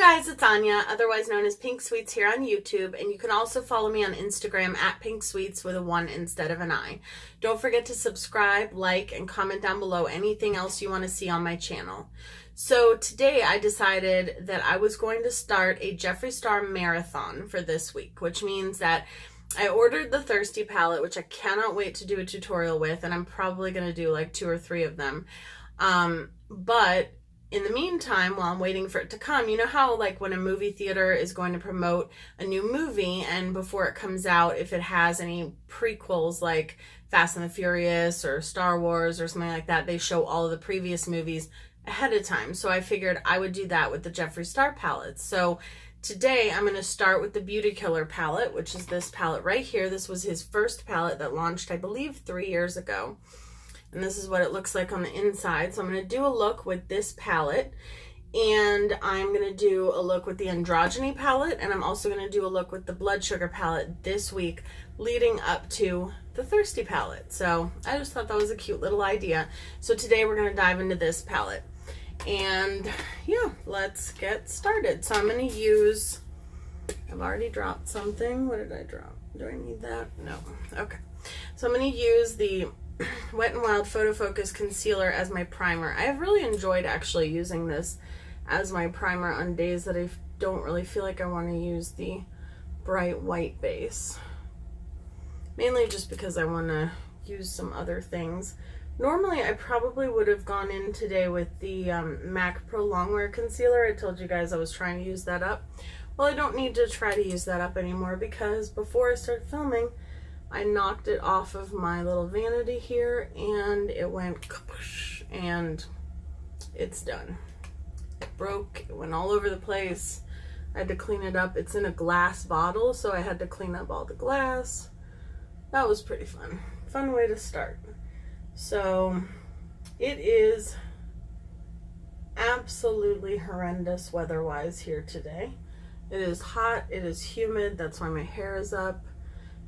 guys, it's Anya, otherwise known as Pink Sweets here on YouTube, and you can also follow me on Instagram at Pink Sweets with a 1 instead of an I. Don't forget to subscribe, like, and comment down below anything else you want to see on my channel. So today I decided that I was going to start a Jeffree Star Marathon for this week, which means that I ordered the Thirsty palette, which I cannot wait to do a tutorial with, and I'm probably going to do like 2 or 3 of them. But in the meantime, while I'm waiting for it to come, you know how like when a movie theater is going to promote a new movie and before it comes out, if it has any prequels like Fast and the Furious or Star Wars or something like that, they show all of the previous movies ahead of time. So I figured I would do that with the Jeffree Star palettes. So today I'm going to start with the Beauty Killer palette, which is this palette right here. This was his first palette that launched, I believe, 3 years ago. And this is what it looks like on the inside. So I'm going to do a look with this palette, and I'm going to do a look with the Androgyny palette, and I'm also going to do a look with the Blood Sugar palette this week leading up to the Thirsty palette. So I just thought that was a cute little idea. So today we're going to dive into this palette. And yeah, let's get started. So I'm going to use, I've already dropped something. What did I drop? Do I need that? No. Okay. So I'm going to use the Wet n Wild Photo Focus Concealer as my primer. I have really enjoyed actually using this as my primer on days that I don't really feel like I want to use the bright white base. Mainly just because I want to use some other things. Normally I probably would have gone in today with the MAC Pro Longwear Concealer. I told you guys I was trying to use that up. Well, I don't need to try to use that up anymore because before I started filming, I knocked it off of my little vanity here and it went kapoosh, and it's done. It broke, it went all over the place. I had to clean it up. It's in a glass bottle, so I had to clean up all the glass. That was pretty fun. Fun way to start. So it is absolutely horrendous weather-wise here today. It is hot, it is humid, that's why my hair is up.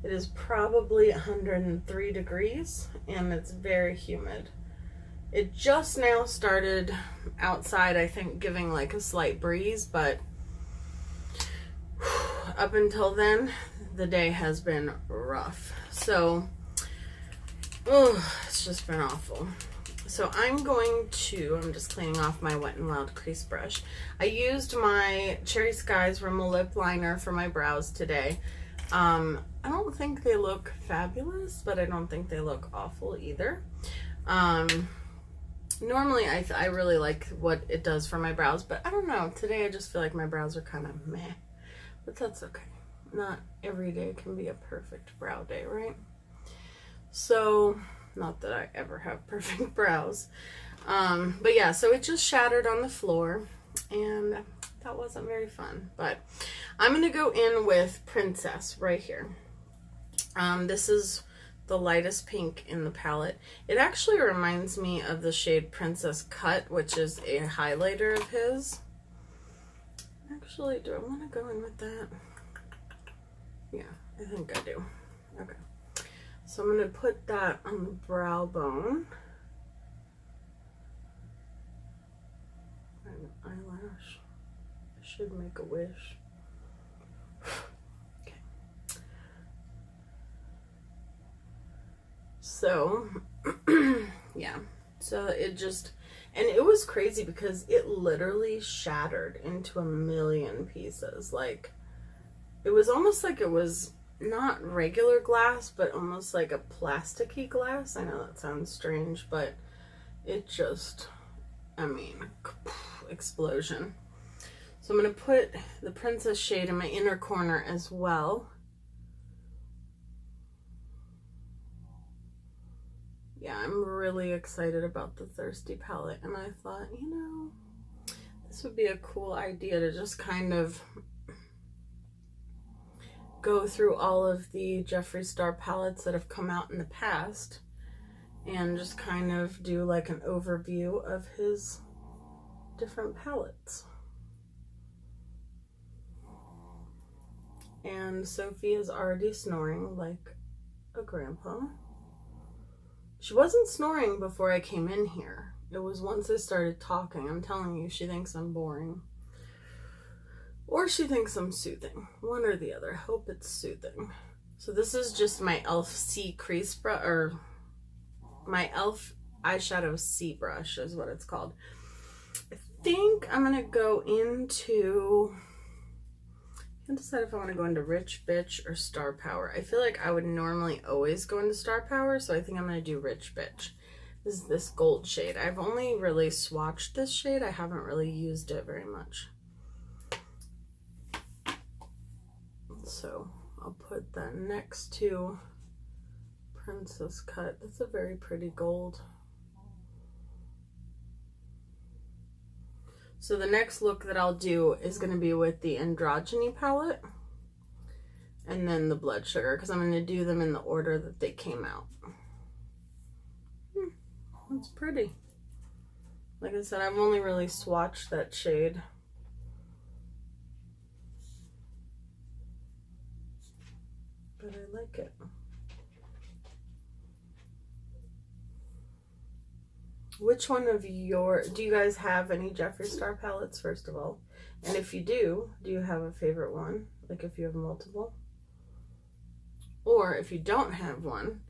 It is probably 103 degrees and it's very humid. It just now started outside, I think, giving like a slight breeze, but up until then, the day has been rough. So, it's just been awful. So I'm just cleaning off my Wet n Wild crease brush. I used my Cherry Skies Rimmel Lip Liner for my brows today. I don't think they look fabulous, but I don't think they look awful either. Normally I really like what it does for my brows, but I don't know. Today I just feel like my brows are kind of meh, but that's okay. Not every day can be a perfect brow day, right? So, not that I ever have perfect brows. But yeah, so it just shattered on the floor and that wasn't very fun, but I'm going to go in with Princess right here. This is the lightest pink in the palette. It actually reminds me of the shade Princess Cut, which is a highlighter of his. Actually, do I want to go in with that? Yeah, I think I do. Okay. So I'm going to put that on the brow bone. An eyelash. I should make a wish. Okay. So, yeah. So it just, and it was crazy because it literally shattered into a million pieces. Like, it was almost like it was not regular glass, but almost like a plasticky glass. I know that sounds strange, but it just, I mean, explosion. So I'm going to put the Princess shade in my inner corner as well. Yeah, I'm really excited about the Thirsty palette, and I thought, you know, this would be a cool idea to just kind of go through all of the Jeffree Star palettes that have come out in the past and just kind of do like an overview of his different palettes. And Sophie is already snoring like a grandpa. She wasn't snoring before I came in here. It was once I started talking. I'm telling you, she thinks I'm boring. Or she thinks I'm soothing. One or the other. I hope it's soothing. So this is just my e.l.f. C crease brush, or my e.l.f. eyeshadow C brush is what it's called. I think I'm going to go into... I can't decide if I want to go into Rich Bitch or Star Power. I feel like I would normally always go into Star Power, so I think I'm going to do Rich Bitch. This is this gold shade. I've only really swatched this shade. I haven't really used it very much. So I'll put that next to Princess Cut. That's a very pretty gold. So the next look that I'll do is going to be with the Androgyny palette and then the Blood Sugar, because I'm going to do them in the order that they came out. That's pretty. Like I said, I've only really swatched that shade. But I like it. Which one of do you guys have any Jeffree Star palettes, first of all? And if you do you have a favorite one? Like if you have multiple? Or if you don't have one,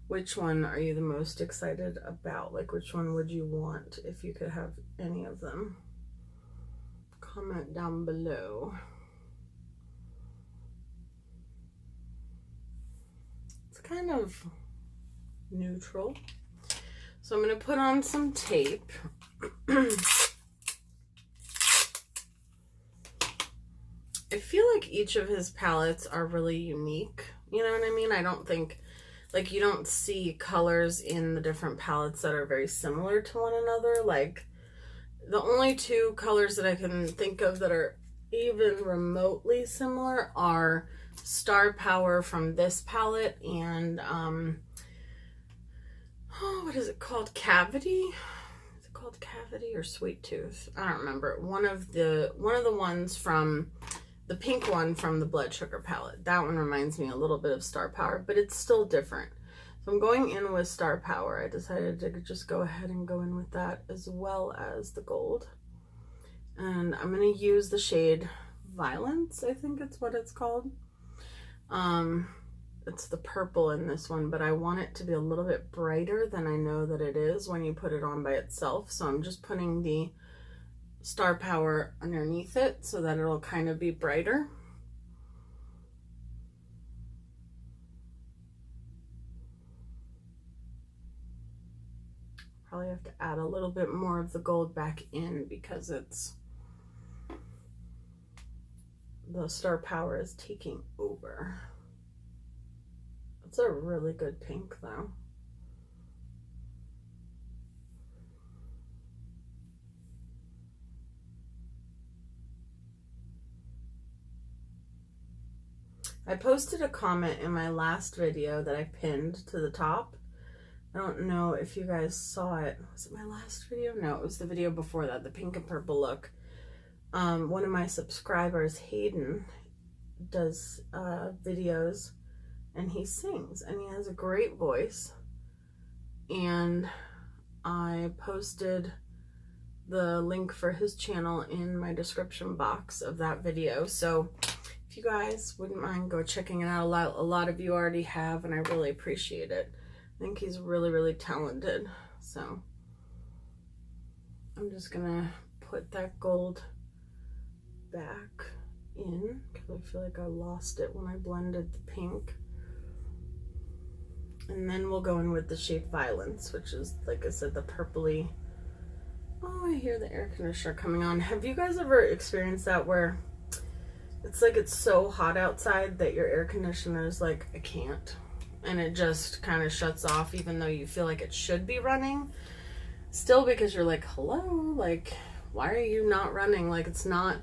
which one are you the most excited about? Like which one would you want if you could have any of them? Comment down below. It's kind of neutral. So I'm going to put on some tape. I feel like each of his palettes are really unique. You know what I mean? I don't think, like, you don't see colors in the different palettes that are very similar to one another. Like, the only two colors that I can think of that are even remotely similar are Star Power from this palette and, what is it called? Cavity? Is it called Cavity or Sweet Tooth? I don't remember. One of the ones from the pink one from the Blood Sugar palette. That one reminds me a little bit of Star Power, but it's still different. So I'm going in with Star Power. I decided to just go ahead and go in with that as well as the gold. And I'm going to use the shade Violence, I think it's what it's called. It's the purple in this one, but I want it to be a little bit brighter than I know that it is when you put it on by itself. So I'm just putting the Star Power underneath it so that it'll kind of be brighter. Probably have to add a little bit more of the gold back in because the Star Power is taking over. It's a really good pink though. I posted a comment in my last video that I pinned to the top. I don't know if you guys saw it. Was it my last video? No, it was the video before that, the pink and purple look. One of my subscribers, Hayden, does videos and he sings and he has a great voice. And I posted the link for his channel in my description box of that video. So if you guys wouldn't mind go checking it out, a lot of you already have, and I really appreciate it. I think he's really, really talented. So I'm just gonna put that gold back in because I feel like I lost it when I blended the pink. And then we'll go in with the shade Violence, which is, like I said, the purpley. Oh, I hear the air conditioner coming on. Have you guys ever experienced that where it's like it's so hot outside that your air conditioner is like, I can't, and it just kind of shuts off even though you feel like it should be running still, because you're like, hello, like, why are you not running? Like, it's not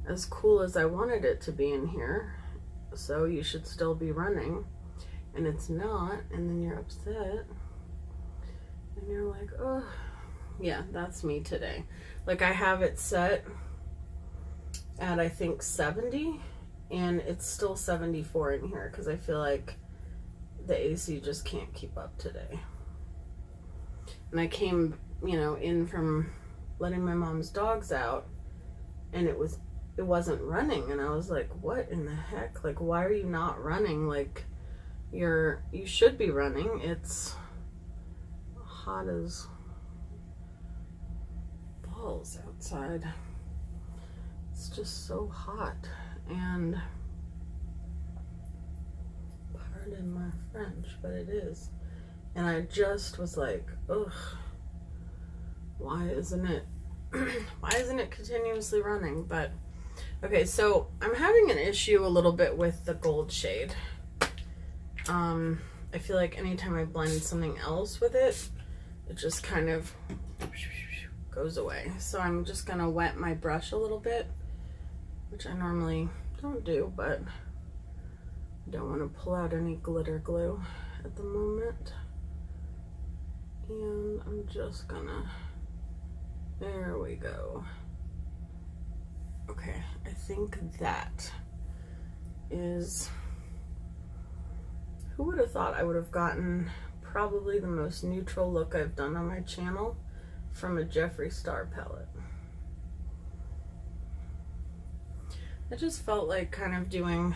as cool as I wanted it to be in here, so you should still be running, and it's not, and then you're upset and you're like, oh yeah, that's me today. Like, I have it set at I think 70 and it's still 74 in here because I feel like the AC just can't keep up today. And I came, you know, in from letting my mom's dogs out and it was it wasn't running, and I was like, what in the heck? Like, why are you not running? Like, you should be running. It's hot as balls outside. It's just so hot, and pardon my French, but it is. And I just was like, ugh, why isn't it continuously running? But okay, so I'm having an issue a little bit with the gold shade. I feel like anytime I blend something else with it, it just kind of goes away. So I'm just gonna wet my brush a little bit, which I normally don't do, but I don't want to pull out any glitter glue at the moment. And I'm just gonna, there we go. Okay, I think that is, who would have thought I would have gotten probably the most neutral look I've done on my channel from a Jeffree Star palette. I just felt like kind of doing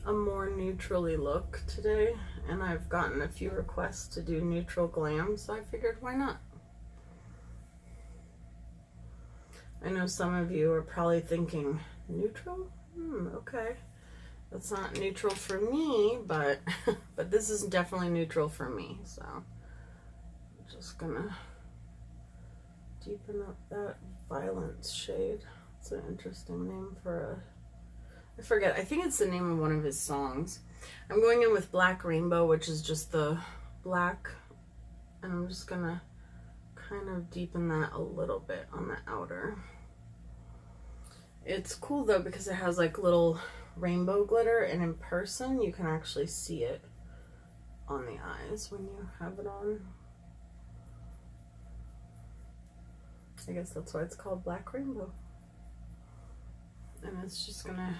a more neutrally look today, and I've gotten a few requests to do neutral glam, so I figured why not? I know some of you are probably thinking, neutral? Okay. That's not neutral for me, but but this is definitely neutral for me, so I'm just gonna deepen up that Violence shade. It's an interesting name for I forget, I think it's the name of one of his songs. I'm going in with Black Rainbow, which is just the black, and I'm just gonna kind of deepen that a little bit on the outer. It's cool though because it has like little rainbow glitter, and in person you can actually see it on the eyes when you have it on. I guess that's why it's called Black Rainbow. And it's just gonna,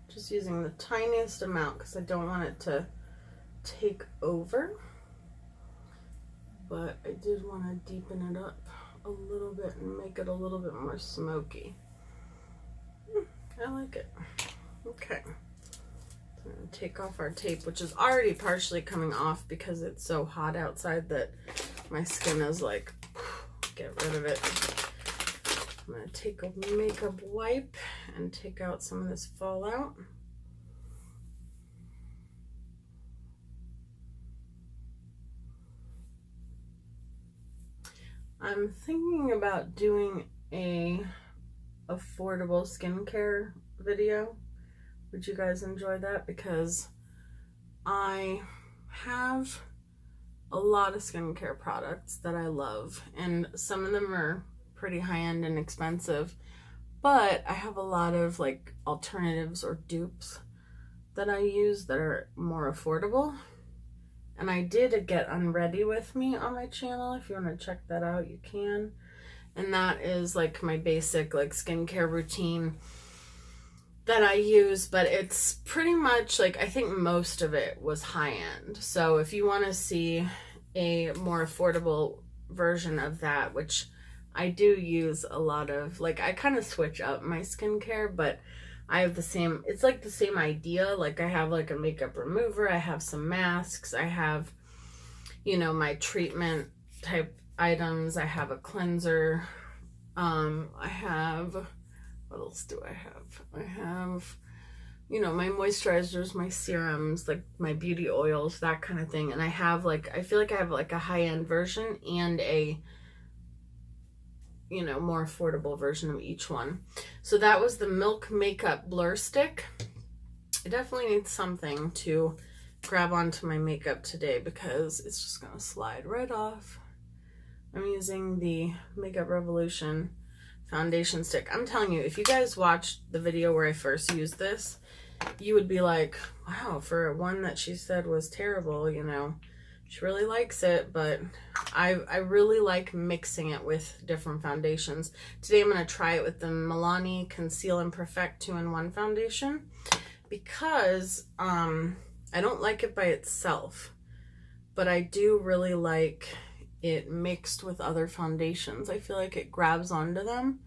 just using the tiniest amount because I don't want it to take over, but I did want to deepen it up a little bit and make it a little bit more smoky. I like it. Okay, so I'm gonna take off our tape, which is already partially coming off because it's so hot outside that my skin is like, get rid of it. I'm gonna take a makeup wipe and take out some of this fallout. I'm thinking about doing a affordable skincare video. Would you guys enjoy that? Because I have a lot of skincare products that I love, and some of them are pretty high-end and expensive, but I have a lot of like alternatives or dupes that I use that are more affordable. And I did get Unready With Me on my channel. If you want to check that out, you can. And that is like my basic like skincare routine that I use, but it's pretty much like, I think most of it was high-end. So if you want to see a more affordable version of that, which I do use a lot of, like I kind of switch up my skincare, but I have the same, it's like the same idea. Like I have like a makeup remover, I have some masks, I have, you know, my treatment type items, I have a cleanser, I have, what else do I have? I have, you know, my moisturizers, my serums, like my beauty oils, that kind of thing. And I have like, I feel like I have like a high-end version and a, you know, more affordable version of each one. So that was the Milk Makeup Blur Stick. I definitely need something to grab onto my makeup today because it's just gonna slide right off. I'm using the Makeup Revolution foundation stick. I'm telling you, if you guys watched the video where I first used this, you would be like, wow, for one that she said was terrible, you know, she really likes it. But I really like mixing it with different foundations. Today I'm going to try it with the Milani Conceal and Perfect 2-in-1 foundation because I don't like it by itself, but I do really like it mixed with other foundations. I feel like it grabs onto them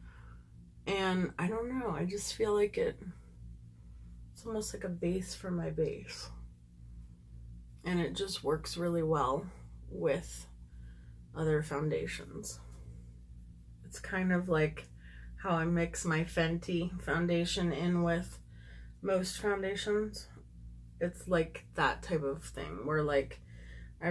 And I don't know, I just feel like it's almost like a base for my base. And it just works really well with other foundations. It's kind of like how I mix my Fenty foundation in with most foundations. It's like that type of thing where like I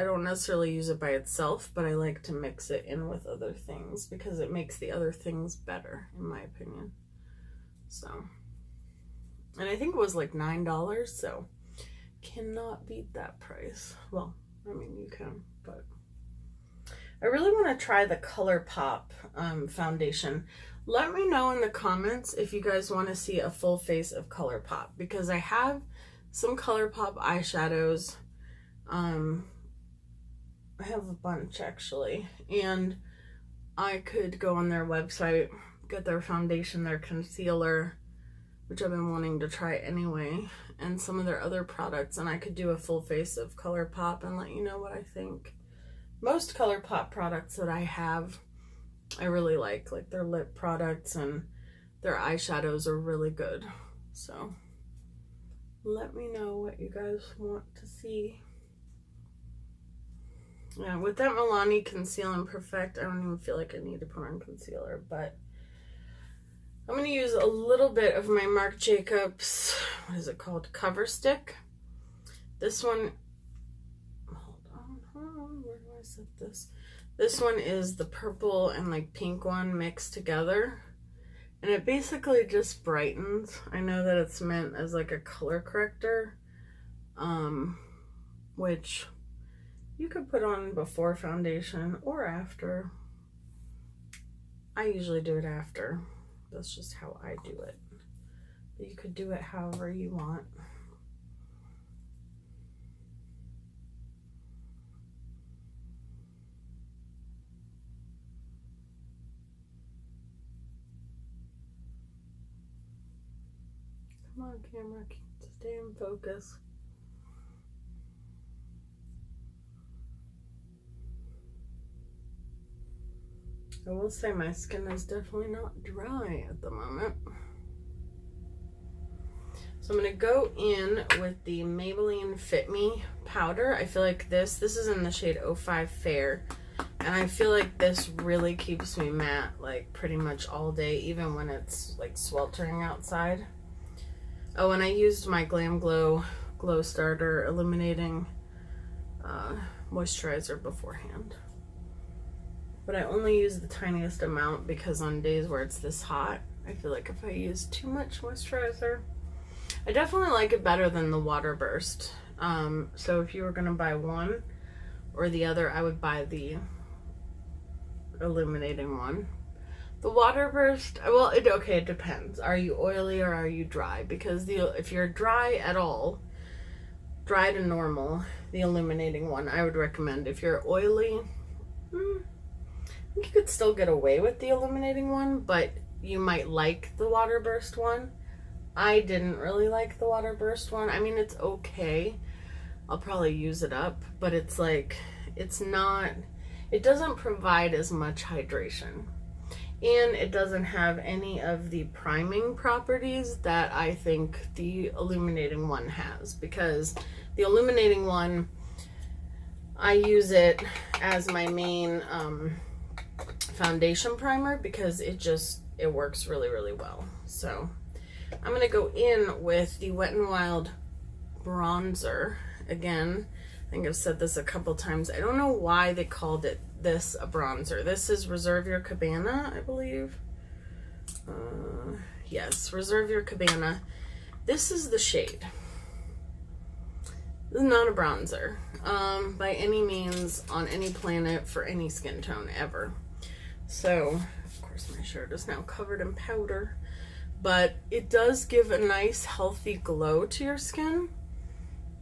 don't necessarily use it by itself, but I like to mix it in with other things because it makes the other things better, in my opinion. So, and I think it was like $9, so cannot beat that price. Well, I mean, you can, but I really want to try the ColourPop foundation. Let me know in the comments if you guys want to see a full face of ColourPop, because I have some ColourPop eyeshadows. I have a bunch actually, and I could go on their website, get their foundation, their concealer, which I've been wanting to try anyway, and some of their other products, and I could do a full face of ColourPop and let you know what I think. Most ColourPop products that I have, I really like their lip products, and their eyeshadows are really good. So let me know what you guys want to see. Yeah, with that Milani Conceal and Perfect, I don't even feel like I need to put on concealer, but I'm going to use a little bit of my Marc Jacobs, what is it called, Cover Stick. This one, hold on, where do I set this? This one is the purple and like pink one mixed together, and it basically just brightens. I know that it's meant as like a color corrector, which you could put on before foundation or after. I usually do it after. That's just how I do it. But you could do it however you want. Come on, camera, stay in focus. I will say my skin is definitely not dry at the moment. So I'm going to go in with the Maybelline Fit Me powder. I feel like this is in the shade 05 Fair. And I feel like this really keeps me matte like pretty much all day, even when it's like sweltering outside. Oh, and I used my Glam Glow Glow Starter Illuminating moisturizer beforehand. But I only use the tiniest amount because on days where it's this hot, I feel like if I use too much moisturizer, I definitely like it better than the Water Burst. So if you were going to buy one or the other, I would buy the illuminating one. The Water Burst, well, it depends. Are you oily or are you dry? Because if you're dry at all, dry to normal, the illuminating one I would recommend. If you're oily, you could still get away with the illuminating one, but you might like the Water Burst one. I didn't really like the Water Burst one. I mean, it's okay. I'll probably use it up, but it's like, it doesn't provide as much hydration. And it doesn't have any of the priming properties that I think the illuminating one has, because the illuminating one, I use it as my main foundation primer because it works really, really well. So I'm going to go in with the Wet n Wild bronzer again. I think I've said this a couple times. I don't know why they called this a bronzer. This is Reserve Your Cabana, I believe. Yes, Reserve Your Cabana. This is the shade. This is not a bronzer by any means on any planet for any skin tone ever. So, of course, my shirt is now covered in powder, but it does give a nice, healthy glow to your skin.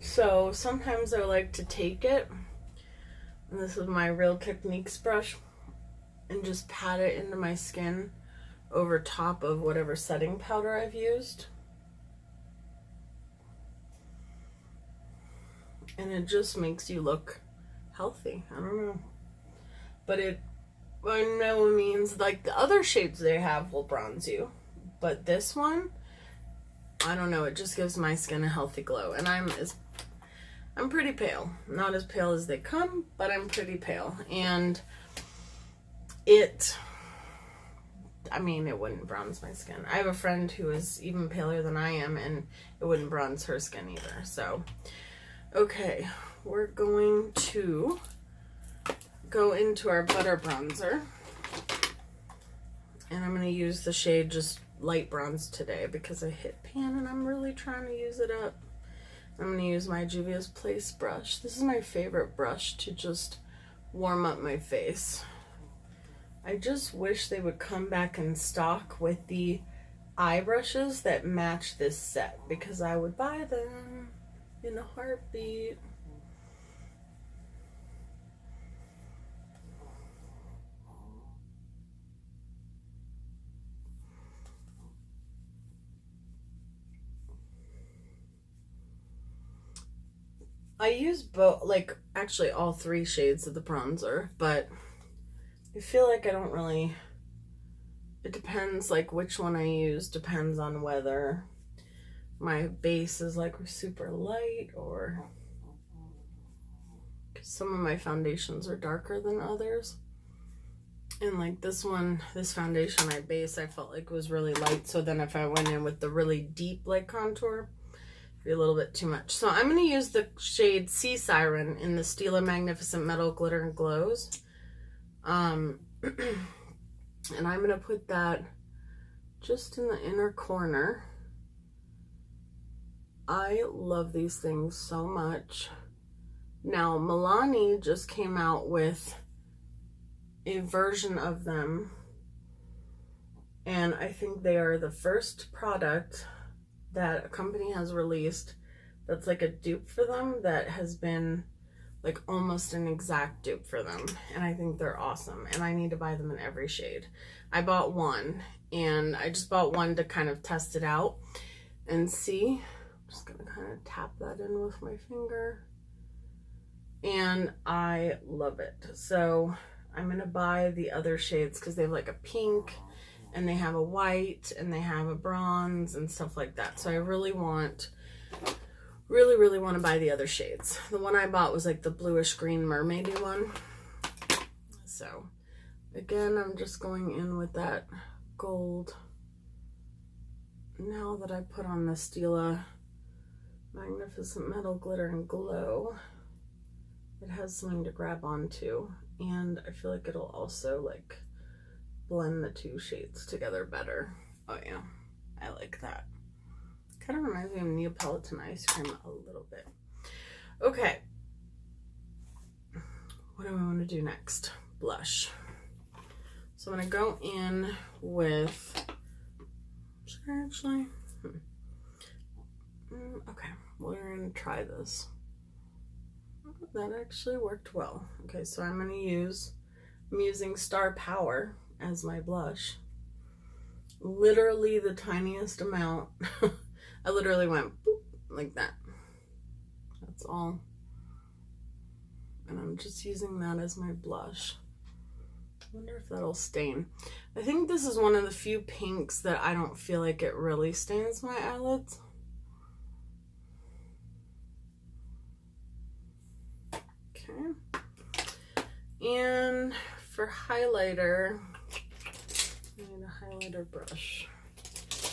So sometimes I like to take it, and this is my Real Techniques brush, and just pat it into my skin over top of whatever setting powder I've used. And it just makes you look healthy. I don't know. But by no means, like the other shades they have will bronze you, but this one, I don't know, it just gives my skin a healthy glow. And I'm pretty pale. Not as pale as they come, but I'm pretty pale. And it wouldn't bronze my skin. I have a friend who is even paler than I am, and it wouldn't bronze her skin either. So, okay, we're going to go into our butter bronzer. And I'm going to use the shade just light bronze today because I hit pan and I'm really trying to use it up. I'm going to use my Juvia's Place brush. This is my favorite brush to just warm up my face. I just wish they would come back in stock with the eye brushes that match this set, because I would buy them in a heartbeat. I use both, like actually all three shades of the bronzer, but I feel like I don't really, it depends, like which one I use depends on whether my base is like super light, or because some of my foundations are darker than others. And like this one, this foundation I base, I felt like was really light. So then if I went in with the really deep like contour, it'd be a little bit too much. So I'm going to use the shade Sea Siren in the Stila Magnificent Metal Glitter and Glows. And I'm going to put that just in the inner corner. I love these things so much. Now, Milani just came out with a version of them, and I think they are the first product that a company has released that's like a dupe for them that has been like almost an exact dupe for them, and I think they're awesome, and I need to buy them in every shade. I bought one, and I just bought one to kind of test it out and see. I'm just gonna kind of tap that in with my finger, and I love it. So I'm gonna buy the other shades because they have like a pink, and they have a white, and they have a bronze and stuff like that. So I really want to buy the other shades. The one I bought was like the bluish green mermaidy one. So again, I'm just going in with that gold. Now that I put on the Stila Magnificent Metal Glitter and Glow, it has something to grab onto, and I feel like it'll also like blend the two shades together better. Oh yeah, I like that. Kind of reminds me of Neapolitan ice cream a little bit. Okay, what do I want to do next? Blush. So I'm going to go in with, okay, we're going to try this. That actually worked well. Okay, so I'm using Star Power as my blush. Literally the tiniest amount. I literally went boop, like that. That's all. And I'm just using that as my blush. I wonder if that'll stain. I think this is one of the few pinks that I don't feel like it really stains my eyelids. Okay. And for highlighter, I need a highlighter brush.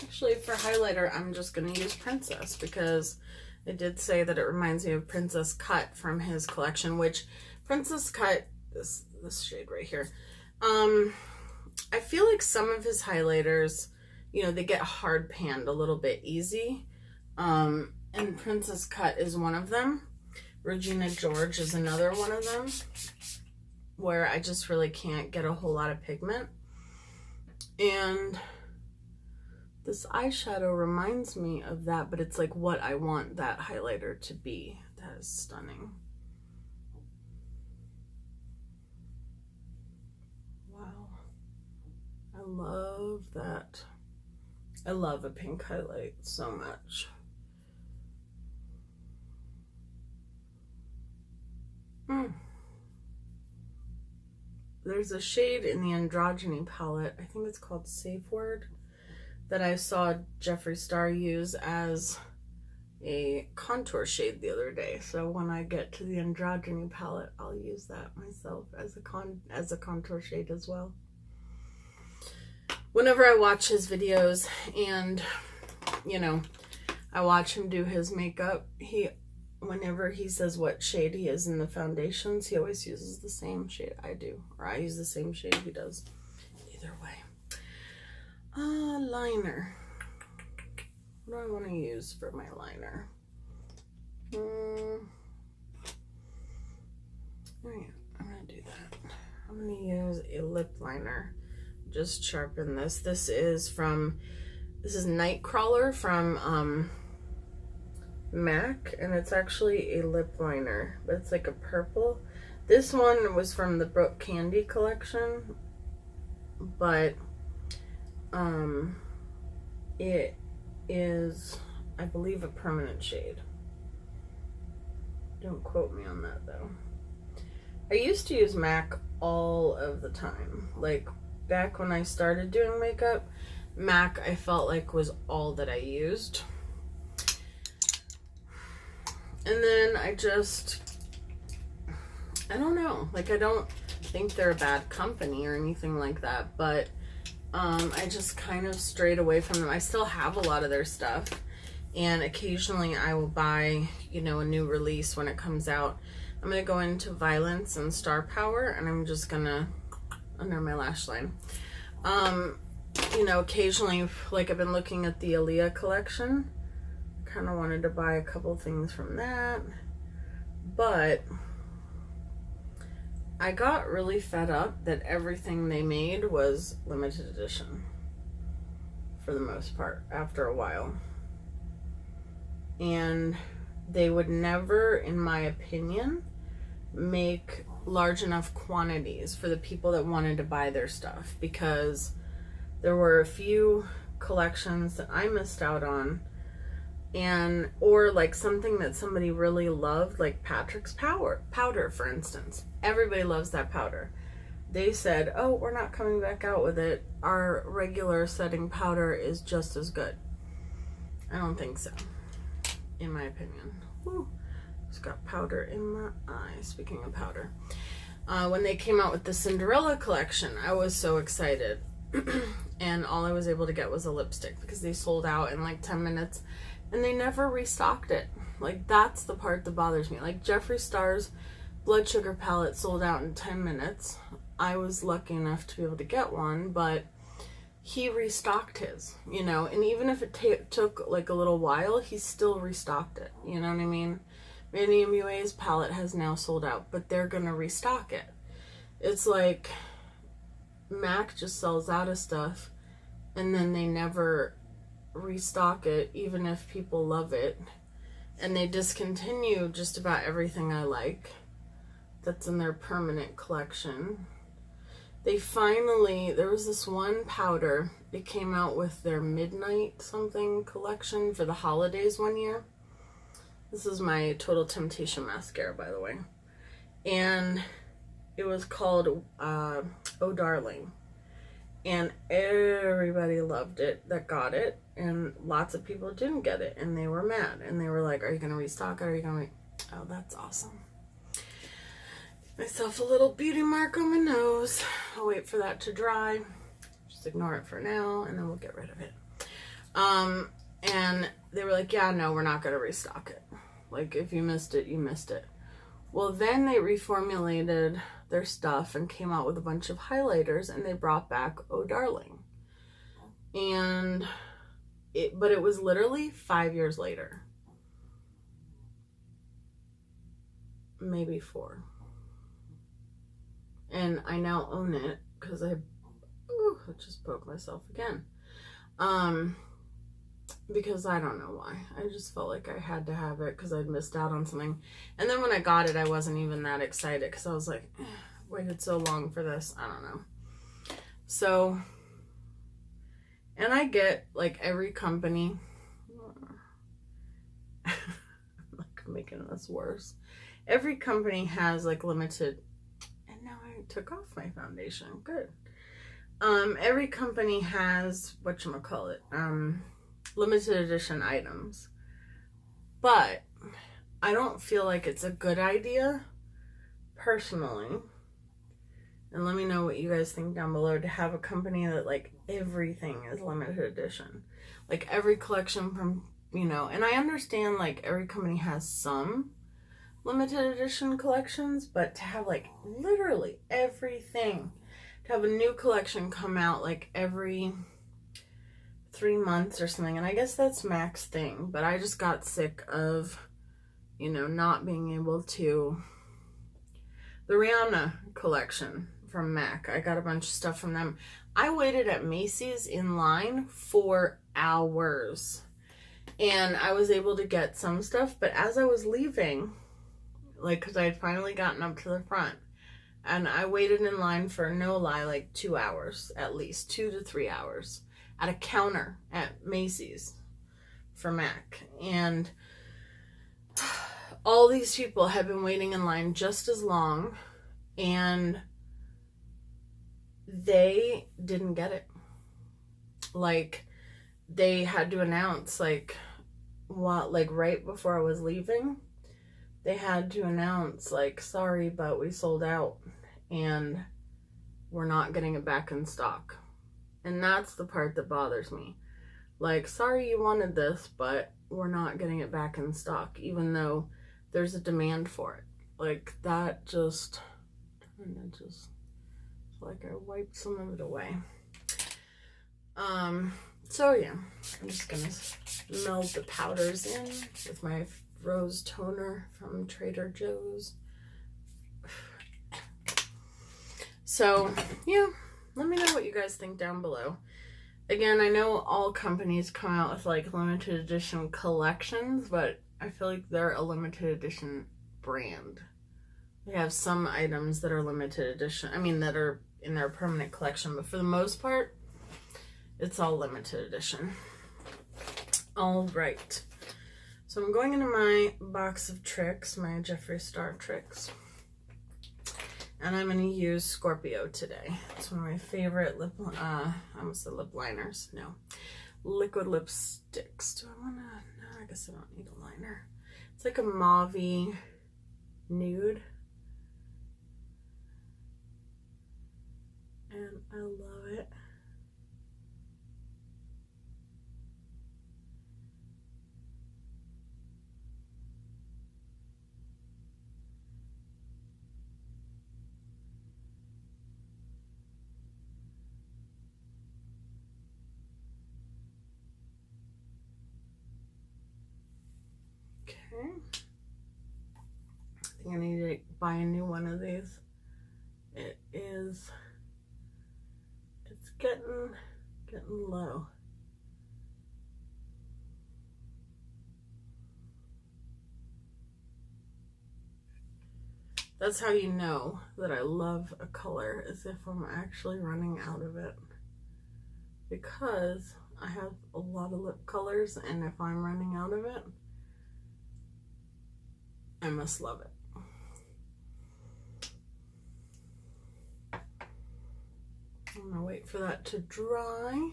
Actually, for highlighter, I'm just going to use Princess because it did say that it reminds me of Princess Cut from his collection, which Princess Cut, this shade right here, I feel like some of his highlighters, you know, they get hard panned a little bit easy, and Princess Cut is one of them. Regina George is another one of them where I just really can't get a whole lot of pigment. And this eyeshadow reminds me of that, but it's like what I want that highlighter to be. That is stunning. Wow. I love that. I love a pink highlight so much. there's a shade in the Androgyny palette, I think it's called Safe Word, that I saw Jeffree Star use as a contour shade the other day. So when I get to the Androgyny palette, I'll use that myself as a contour shade as well. Whenever I watch his videos and, you know, I watch him do his makeup, whenever he says what shade he is in the foundations, he always uses the same shade I do, or I use the same shade he does. Either way. Liner. What do I want to use for my liner? Alright, I'm going to do that. I'm going to use a lip liner. Just sharpen this. This is Nightcrawler from MAC, and it's actually a lip liner, but it's like a purple. This one was from the Brook Candy collection, but it is, I believe, a permanent shade. Don't quote me on that though. I used to use MAC all of the time. Like back when I started doing makeup, MAC I felt like was all that I used. And then I don't know, like I don't think they're a bad company or anything like that, but I just kind of strayed away from them. I still have a lot of their stuff, and occasionally I will buy, you know, a new release when it comes out. I'm going to go into Violence and Star Power, and I'm just going to, under my lash line, you know, occasionally, like I've been looking at the Aaliyah collection. Kind of wanted to buy a couple things from that, but I got really fed up that everything they made was limited edition for the most part after a while. And they would never, in my opinion, make large enough quantities for the people that wanted to buy their stuff, because there were a few collections that I missed out on, and or like something that somebody really loved, like Patrick's powder, for instance. Everybody loves that powder. They said, oh, we're not coming back out with it. Our regular setting powder is just as good. I don't think so, in my opinion. Woo, just got powder in my eye. Speaking of powder, when they came out with the Cinderella collection, I was so excited. And all I was able to get was a lipstick, because they sold out in like 10 minutes. And they never restocked it. Like, that's the part that bothers me. Like, Jeffree Star's Blood Sugar palette sold out in 10 minutes. I was lucky enough to be able to get one, but he restocked his, you know. And even if it took, like, a little while, he still restocked it. You know what I mean? Manny MUA's palette has now sold out, but they're going to restock it. It's like MAC just sells out of stuff, and then they never restock it, even if people love it. And they discontinue just about everything I like that's in their permanent collection. They finally, there was this one powder, it came out with their midnight something collection for the holidays one year. This is my Total Temptation mascara, by the way, and it was called Oh Darling, and everybody loved it that got it, and lots of people didn't get it, and they were mad, and they were like, are you going to restock it? Are you going to... Oh, that's awesome. Myself a little beauty mark on my nose. I'll wait for that to dry. Just ignore it for now, and then we'll get rid of it. And they were like, yeah, no, we're not going to restock it. Like, if you missed it, you missed it. Well, then they reformulated their stuff and came out with a bunch of highlighters, and they brought back Oh Darling. And but it was literally 5 years later. Maybe 4. And I now own it because I just broke myself again. Because I don't know why. I just felt like I had to have it because I'd missed out on something. And then when I got it, I wasn't even that excited because I was like, waited so long for this. I don't know. So, and I get like every company, I'm like making this worse. Every company has like limited, and now I took off my foundation. Good. Every company has, whatchamacallit, limited edition items. But I don't feel like it's a good idea, personally. And let me know what you guys think down below, to have a company that, like, everything is limited edition. Like, every collection from, you know, and I understand, like, every company has some limited edition collections, but to have, like, literally everything, to have a new collection come out, like, every 3 months or something, and I guess that's MAC's thing, but I just got sick of, you know, not being able to. The Rihanna collection from MAC, I got a bunch of stuff from them. I waited at Macy's in line for hours, and I was able to get some stuff, but as I was leaving, like, because I had finally gotten up to the front, and I waited in line for, no lie, like 2 hours, at least 2 to 3 hours, at a counter at Macy's for MAC, and all these people had been waiting in line just as long, and they didn't get it. Like, they had to announce, like, what, like, right before I was leaving, they had to announce, like, sorry, but we sold out, and we're not getting it back in stock. And that's the part that bothers me. Like, sorry you wanted this, but we're not getting it back in stock, even though there's a demand for it. Like, that just, like, I wiped some of it away. So yeah, I'm just gonna meld the powders in with my rose toner from Trader Joe's. So yeah, let me know what you guys think down below. Again, I know all companies come out with, like, limited edition collections, but I feel like they're a limited edition brand. They have some items that are limited edition, I mean, that are in their permanent collection, but for the most part, it's all limited edition. All right. So I'm going into my box of tricks, my Jeffree Star tricks. And I'm going to use Scorpio today. It's one of my favorite I almost said lip liners. No. Liquid lipsticks. Do I want to? No, I guess I don't need a liner. It's like a mauve-y nude. And I love it. Okay. I think I need to buy a new one of these. It's getting low. That's how you know that I love a color, is if I'm actually running out of it. Because I have a lot of lip colors, and if I'm running out of it, I must love it. I'm gonna wait for that to dry.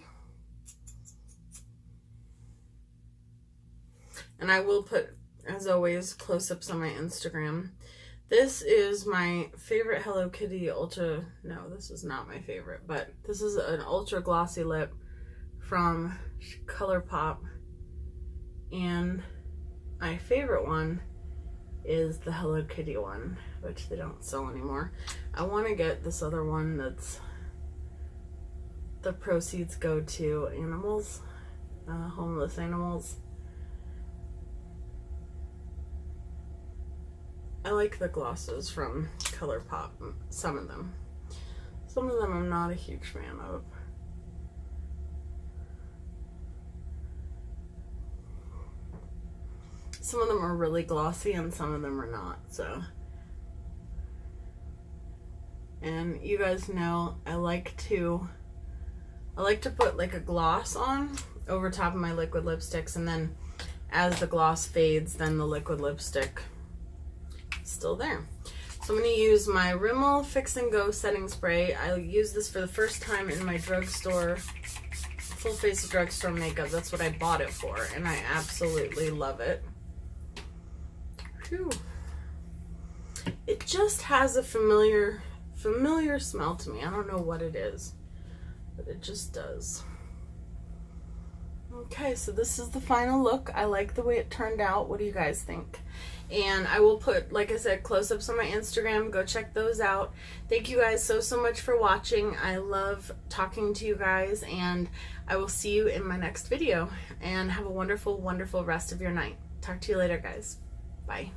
And I will put, as always, close-ups on my Instagram. This is my favorite Hello Kitty Ultra, no, this is not my favorite, but this is an ultra glossy lip from ColourPop. And my favorite one is the Hello Kitty one, which they don't sell anymore. I want to get this other one that's, the proceeds go to animals, homeless animals. I like the glosses from ColourPop, some of them. Some of them I'm not a huge fan of. Some of them are really glossy and some of them are not, so. And you guys know I like to put like a gloss on over top of my liquid lipsticks, and then as the gloss fades, then the liquid lipstick is still there. So I'm going to use my Rimmel Fix and Go setting spray. I used this for the first time in my drugstore, full face drugstore makeup. That's what I bought it for, and I absolutely love it. Whew. It just has a familiar smell to me. I don't know what it is, but it just does. Okay, so this is the final look. I like the way it turned out. What do you guys think? And I will put, like I said, close-ups on my Instagram. Go check those out. Thank you guys so much for watching. I love talking to you guys, and I will see you in my next video. And have a wonderful, wonderful rest of your night. Talk to you later, guys. Bye.